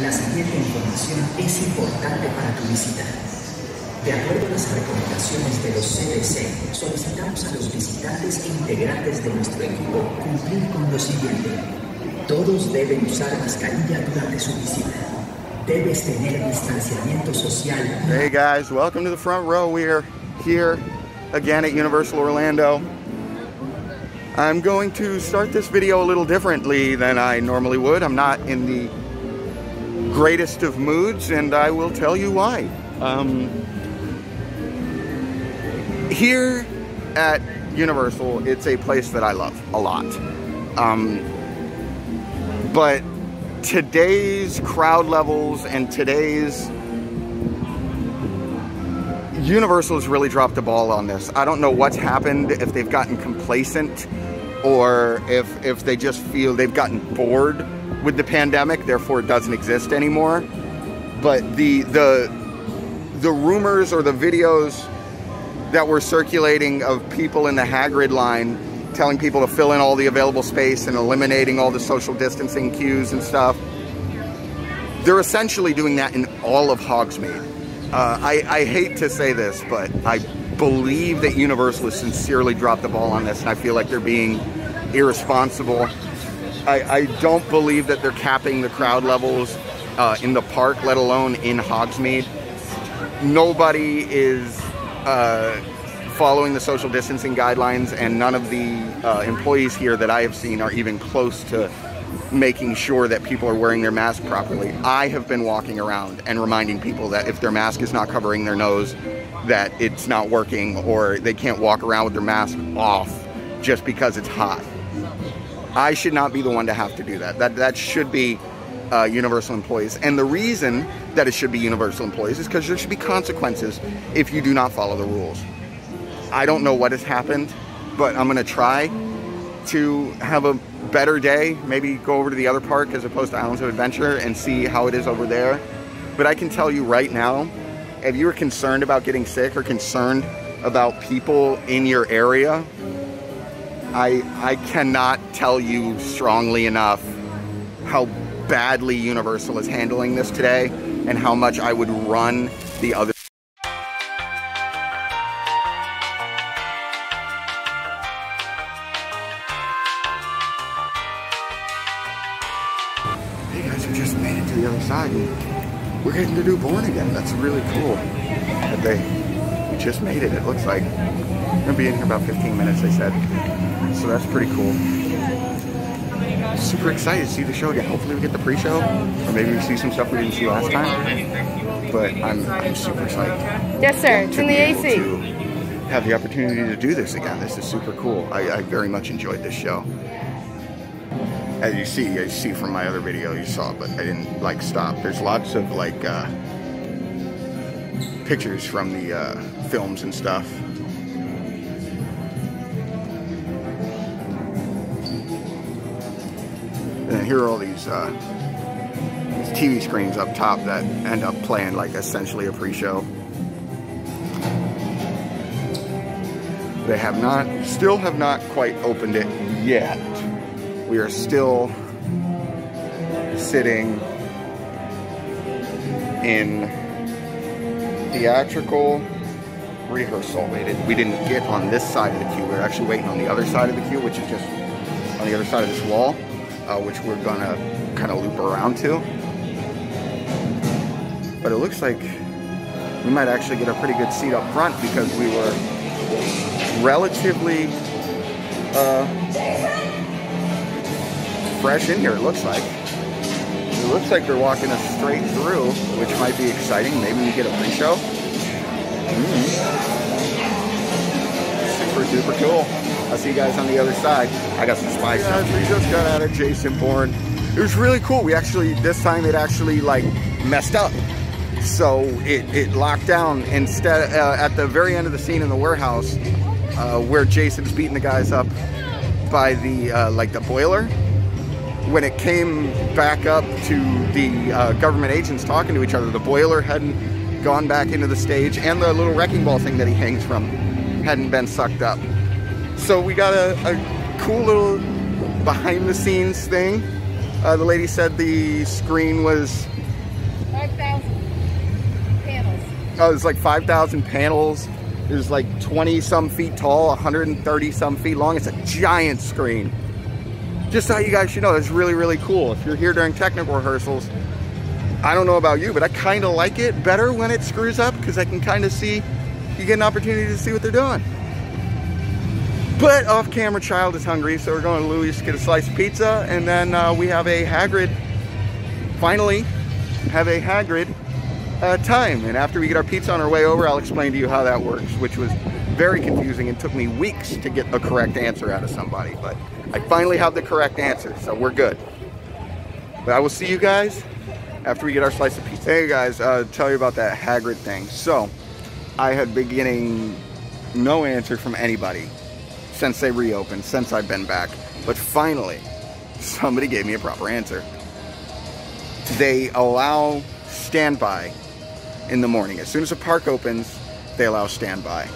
La siguiente información es importante para tu visita. De acuerdo a las recomendaciones de los CDC, solicitamos a los visitantes e integrantes de nuestro equipo cumplir con lo siguiente. Todos deben usar mascarilla durante su visita. Debes tener distanciamiento social. Hey guys, welcome to the front row. We are here again at Universal Orlando. I'm going to start this video a little differently than I normally would. I'm not in the greatest of moods, and I will tell you why. Here at Universal, it's a place that I love a lot. But today's crowd levels and today's Universal has really dropped the ball on this. I don't know what's happened, if they've gotten complacent or if they just feel they've gotten bored with the pandemic, therefore it doesn't exist anymore. But the rumors or the videos that were circulating of people in the Hagrid line telling people to fill in all the available space and eliminating all the social distancing cues and stuff, they're essentially doing that in all of Hogsmeade. I hate to say this, but I believe that Universal has sincerely dropped the ball on this, and I feel like they're being irresponsible. I don't believe that they're capping the crowd levels in the park, let alone in Hogsmeade. Nobody is following the social distancing guidelines, and none of the employees here that I have seen are even close to making sure that people are wearing their mask properly. I have been walking around and reminding people that if their mask is not covering their nose, that it's not working, or they can't walk around with their mask off just because it's hot. I should not be the one to have to do that. That should be Universal employees. And the reason that it should be Universal employees is because there should be consequences if you do not follow the rules. I don't know what has happened, but I'm gonna try to have a better day, maybe go over to the other park as opposed to Islands of Adventure and see how it is over there. But I can tell you right now, if you are concerned about getting sick or concerned about people in your area, I cannot tell you strongly enough how badly Universal is handling this today and how much I would run the other. Hey guys, we just made it to the other side. We're getting to do Born again. That's really cool that we just made it. It looks like we're gonna be in here about 15 minutes, they said. So that's pretty cool. Super excited to see the show again. Hopefully we get the pre-show, or maybe we see some stuff we didn't see last time. But I'm super excited. Yes, sir. It's in the AC. To have the opportunity to do this again. This is super cool. I very much enjoyed this show. As you see from my other video you saw, but I didn't like stop. There's lots of like pictures from the films and stuff. And here are all these TV screens up top that end up playing like essentially a pre-show. They still have not quite opened it yet. We are still sitting in theatrical rehearsal. We didn't get on this side of the queue. We're actually waiting on the other side of the queue, which is just on the other side of this wall, which we're gonna kind of loop around to. But it looks like we might actually get a pretty good seat up front because we were relatively fresh in here, it looks like. It looks like they're walking us straight through, which might be exciting. Maybe we get a pre-show. Super, super cool. I'll see you guys on the other side. I got some spy stuff. We just got out of Jason Bourne. It was really cool. We actually, this time it actually like messed up. So it locked down instead at the very end of the scene in the warehouse where Jason's beating the guys up by the like the boiler. When it came back up to the government agents talking to each other, the boiler hadn't gone back into the stage, and the little wrecking ball thing that he hangs from hadn't been sucked up. So we got a cool little behind the scenes thing. The lady said the screen was 5,000 panels. Oh, there's like 5,000 panels. There's like 20-some feet tall, 130-some feet long. It's a giant screen. Just thought you guys should know, it's really, really cool. If you're here during technical rehearsals, I don't know about you, but I kind of like it better when it screws up because I can kind of see, you get an opportunity to see what they're doing. But off-camera child is hungry, so we're going to Louis to get a slice of pizza, and then we have a Hagrid, finally have a Hagrid time. And after we get our pizza on our way over, I'll explain to you how that works, which was very confusing and took me weeks to get a correct answer out of somebody. But I finally have the correct answer, so we're good. But I will see you guys after we get our slice of pizza. Hey guys, tell you about that Hagrid thing. So, I had been getting no answer from anybody since they reopened, since I've been back. But finally, somebody gave me a proper answer. They allow standby in the morning. As soon as the park opens, they allow standby.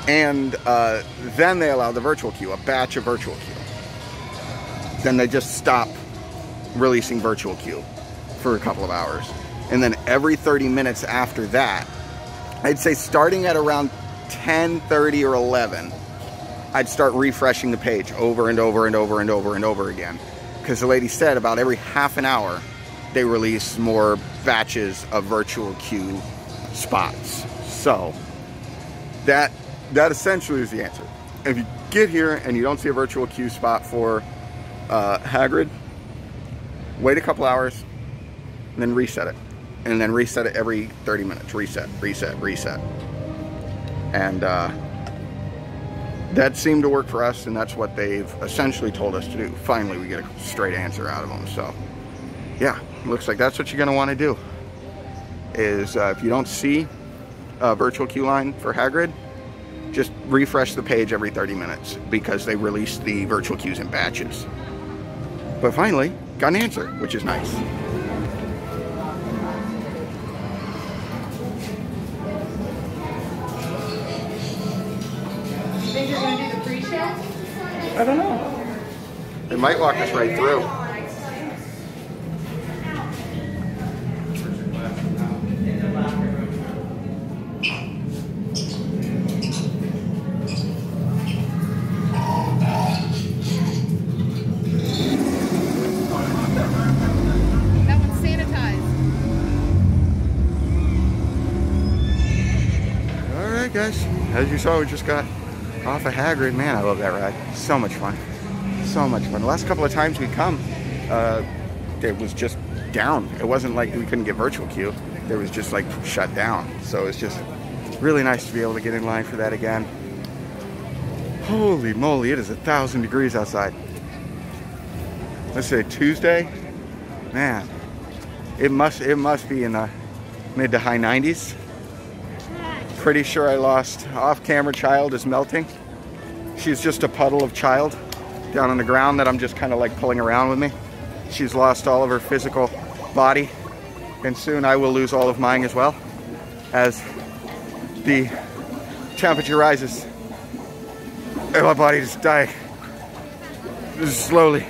And then they allow the virtual queue, a batch of virtual queue. Then they just stop releasing virtual queue for a couple of hours. And then every 30 minutes after that, I'd say starting at around 10:30 or 11, I'd start refreshing the page over and over and over and over and over again. Because the lady said about every half an hour, they release more batches of virtual queue spots. So that essentially is the answer. If you get here and you don't see a virtual queue spot for Hagrid, wait a couple hours, and then reset it. And then reset it every 30 minutes. Reset, reset, reset. And that seemed to work for us, and that's what they've essentially told us to do. Finally, we get a straight answer out of them. So, yeah, looks like that's what you're going to want to do. Is if you don't see a virtual queue line for Hagrid, just refresh the page every 30 minutes because they release the virtual queues in batches. But finally, got an answer, which is nice. You think you're going to do the pre-show? I don't know. They might walk us right through. That one's sanitized. Alright guys, as you saw, we just got off of Hagrid. Man, I love that ride. So much fun. So much fun. The last couple of times we come, it was just down. It wasn't like we couldn't get virtual queue. It was just like shut down. So it's just really nice to be able to get in line for that again. Holy moly, it is 1,000 degrees outside. Let's say Tuesday. Man, it must be in the mid to high 90s. Pretty sure I lost off-camera child is melting. She's just a puddle of child down on the ground that I'm just kind of like pulling around with me. She's lost all of her physical body, and soon I will lose all of mine as well as the temperature rises and my body is dying slowly.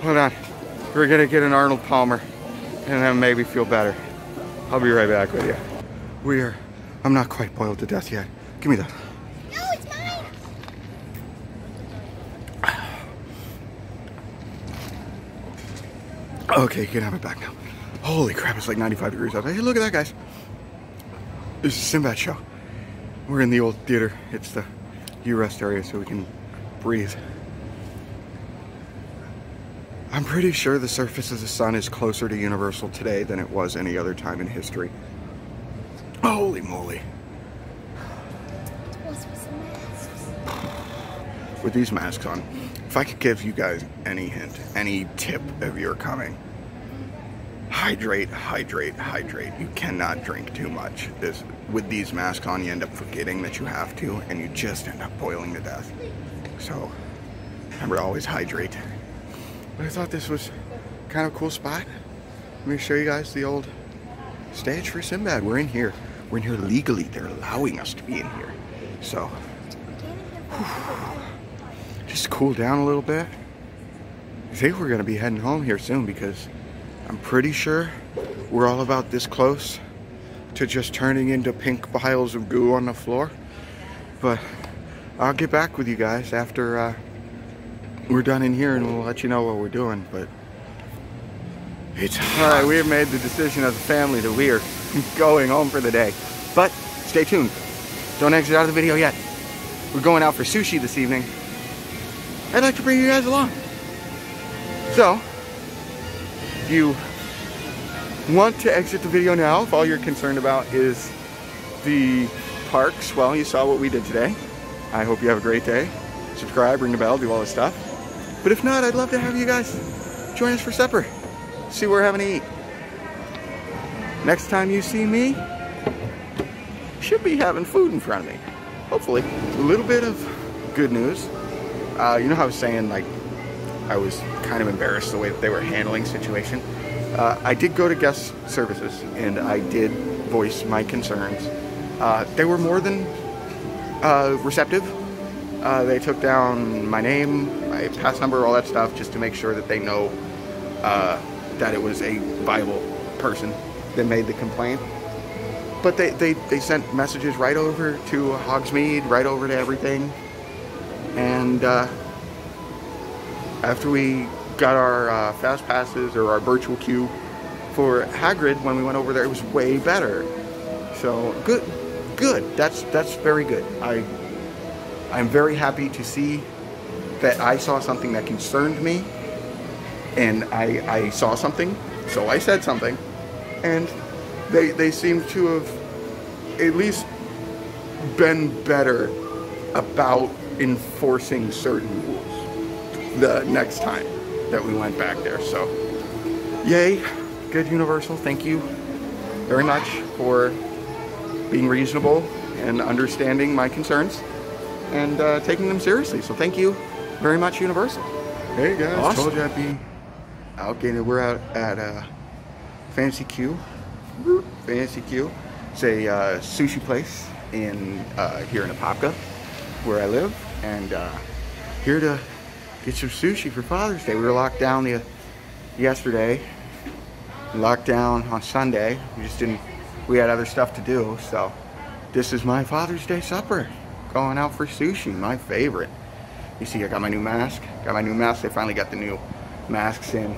Hold on, we're gonna get an Arnold Palmer and then maybe feel better. I'll be right back with you. I'm not quite boiled to death yet. Give me that. No, it's mine. Okay, you can have it back now. Holy crap, it's like 95 degrees outside. Hey, look at that, guys. This is a Sinbad show. We're in the old theater. It's the U-Rest area so we can breathe. I'm pretty sure the surface of the sun is closer to Universal today than it was any other time in history. Holy moly. With these masks on, if I could give you guys any hint, any tip of your coming, hydrate, hydrate, hydrate. You cannot drink too much. With these masks on, you end up forgetting that you have to, and you just end up boiling to death. So, remember to always hydrate. But I thought this was kind of a cool spot. Let me show you guys the old stage for Sinbad. We're in here. We're in here legally. They're allowing us to be in here. So, just cool down a little bit. I think we're going to be heading home here soon because I'm pretty sure we're all about this close to just turning into pink piles of goo on the floor. But I'll get back with you guys after we're done in here, and we'll let you know what we're doing. But it's all right. We have made the decision as a family that we are going home for the day. But stay tuned. Don't exit out of the video yet. We're going out for sushi this evening. I'd like to bring you guys along. So, if you want to exit the video now, if all you're concerned about is the parks, well, you saw what we did today. I hope you have a great day. Subscribe, ring the bell, do all this stuff. But if not, I'd love to have you guys join us for supper. See what we're having to eat. Next time you see me, should be having food in front of me. Hopefully. A little bit of good news. You know how I was saying, like, I was kind of embarrassed the way that they were handling the situation. I did go to guest services and I did voice my concerns. They were more than receptive. They took down my name, my pass number, all that stuff, just to make sure that they know that it was a viable person that made the complaint. But they sent messages right over to Hogsmeade, right over to everything. And after we got our fast passes or our virtual queue for Hagrid, when we went over there, it was way better. So good. That's very good. I'm very happy to see that I saw something that concerned me, and I saw something, so I said something, and they seem to have at least been better about enforcing certain rules the next time that we went back there. So yay, good Universal. Thank you very much for being reasonable and understanding my concerns and taking them seriously. So thank you very much, Universal. Hey guys, awesome. Told you I'd be out getting it. We're out at Fancy Q. Fancy Q. It's a sushi place in here in Apopka, where I live, and here to get some sushi for Father's Day. We were locked down yesterday, locked down on Sunday. We had other stuff to do, so this is my Father's Day supper. Going out for sushi, my favorite. You see, I got my new mask. They finally got the new masks in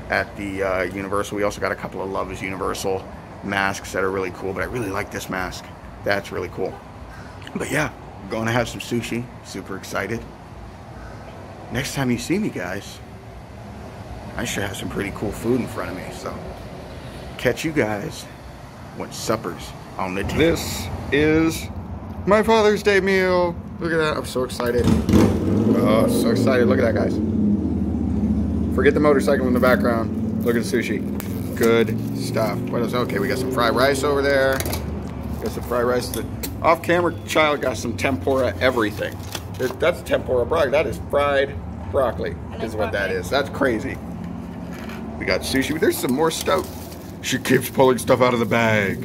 at the Universal. We also got a couple of Love is Universal masks that are really cool, but I really like this mask. That's really cool. But yeah, I'm going to have some sushi. Super excited. Next time you see me, guys, I should have some pretty cool food in front of me. So catch you guys when supper's on the table. This is my Father's Day meal. Look at that. I'm so excited. Oh, so excited. Look at that, guys. Forget the motorcycle in the background. Look at the sushi. Good stuff. What else? Okay, we got some fried rice over there. Got some fried rice. The off-camera child got some tempura everything. That's tempura broccoli. That is fried broccoli, is what that is. That's crazy. We got sushi. There's some more stuff. She keeps pulling stuff out of the bag.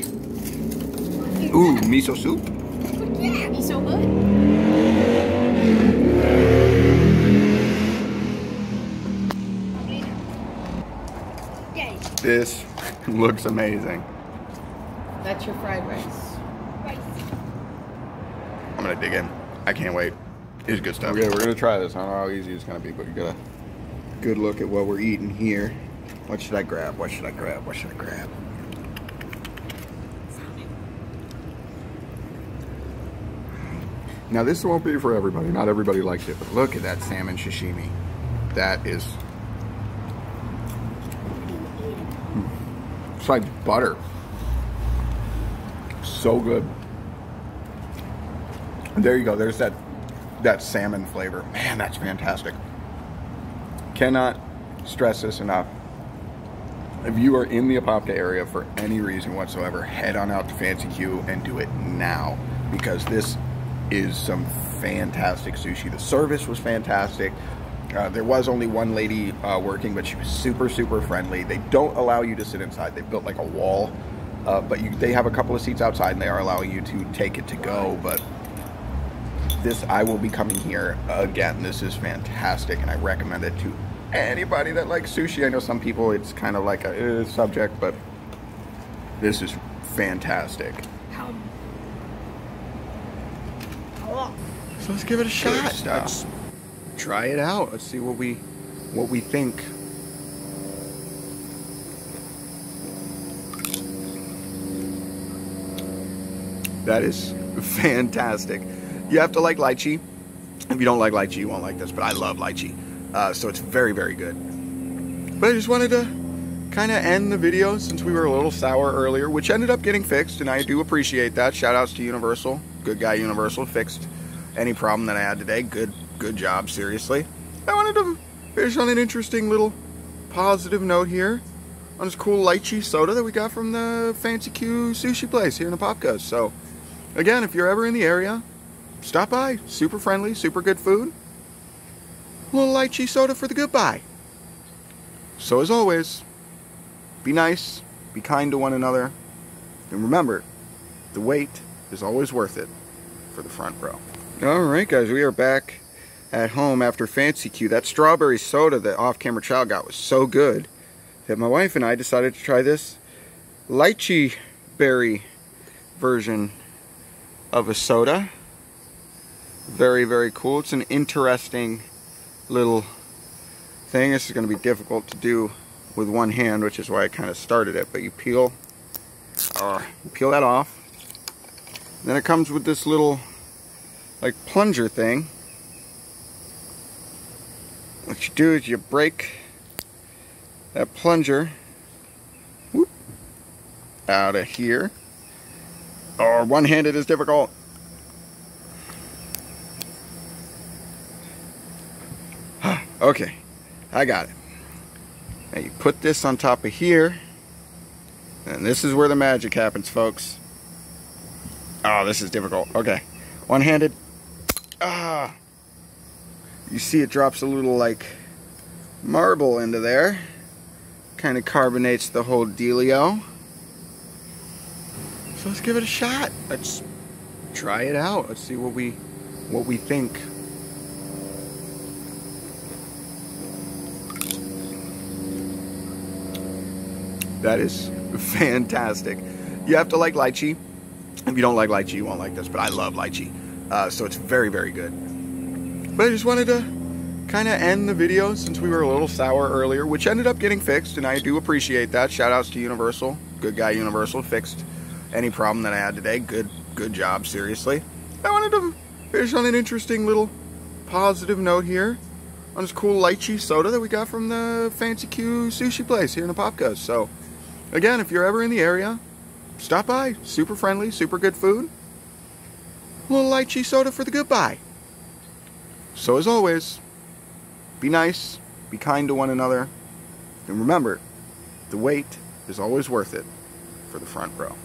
Ooh, miso soup. Yeah, he's so good. This looks amazing. That's your fried rice. I'm gonna dig in. I can't wait. It's good stuff. Okay, we're gonna try this. I don't know how easy it's gonna be, but you got a good look at what we're eating here. What should I grab? What should I grab? What should I grab? Now this won't be for everybody. Not everybody likes it, but look at that salmon sashimi. That is, it's like butter. So good. There you go. There's that salmon flavor. Man, that's fantastic. Cannot stress this enough. If you are in the Apopka area for any reason whatsoever, head on out to Fancy Q and do it now, because this is some fantastic sushi. The service was fantastic. There was only one lady working, but she was super, super friendly. They don't allow you to sit inside. They built like a wall, but they have a couple of seats outside, and they are allowing you to take it to go. But this, I will be coming here again. This is fantastic, and I recommend it to anybody that likes sushi. I know some people it's kind of like a subject, but this is fantastic. So let's give it a shot. Let's try it out. Let's see what we think. That is fantastic. You have to like lychee. If you don't like lychee, you won't like this, but I love lychee. So it's very, very good. But I just wanted to kind of end the video since we were a little sour earlier, which ended up getting fixed, and I do appreciate that. Shout outs to Universal. Good guy Universal fixed any problem that I had today. Good job, seriously. I wanted to finish on an interesting little positive note here on this cool lychee soda that we got from the Fancy Q sushi place here in Apopka. So again, if you're ever in the area, stop by. Super friendly, super good food. A little lychee soda for the goodbye. So as always, be nice, be kind to one another, and remember, the wait is always worth it for the front row. Alright guys, we are back at home after Fancy Q. That strawberry soda that Off-Camera Child got was so good that my wife and I decided to try this lychee berry version of a soda. Very, very cool. It's an interesting little thing. This is going to be difficult to do with one hand, which is why I kind of started it. But you peel that off. Then it comes with this little like plunger thing. What you do is you break that plunger out of here. Or one-handed is difficult. Okay, I got it. Now you put this on top of here, and this is where the magic happens, folks. Oh, this is difficult. Okay, one-handed. You see it drops a little like marble into there. Kind of carbonates the whole dealio. So let's give it a shot. Let's try it out. Let's see what we think. That is fantastic. You have to like lychee. If you don't like lychee, you won't like this, but I love lychee. So it's very, very good. But I just wanted to kind of end the video since we were a little sour earlier, which ended up getting fixed, and I do appreciate that. Shout outs to Universal. Good guy Universal fixed any problem that I had today. Good job, seriously. I wanted to finish on an interesting little positive note here on this cool lychee soda that we got from the Fancy Q sushi place here in Apopka. So again, if you're ever in the area, stop by. Super friendly, super good food. A little lychee soda for the goodbye. So as always, be nice, be kind to one another, and remember, the wait is always worth it for the front row.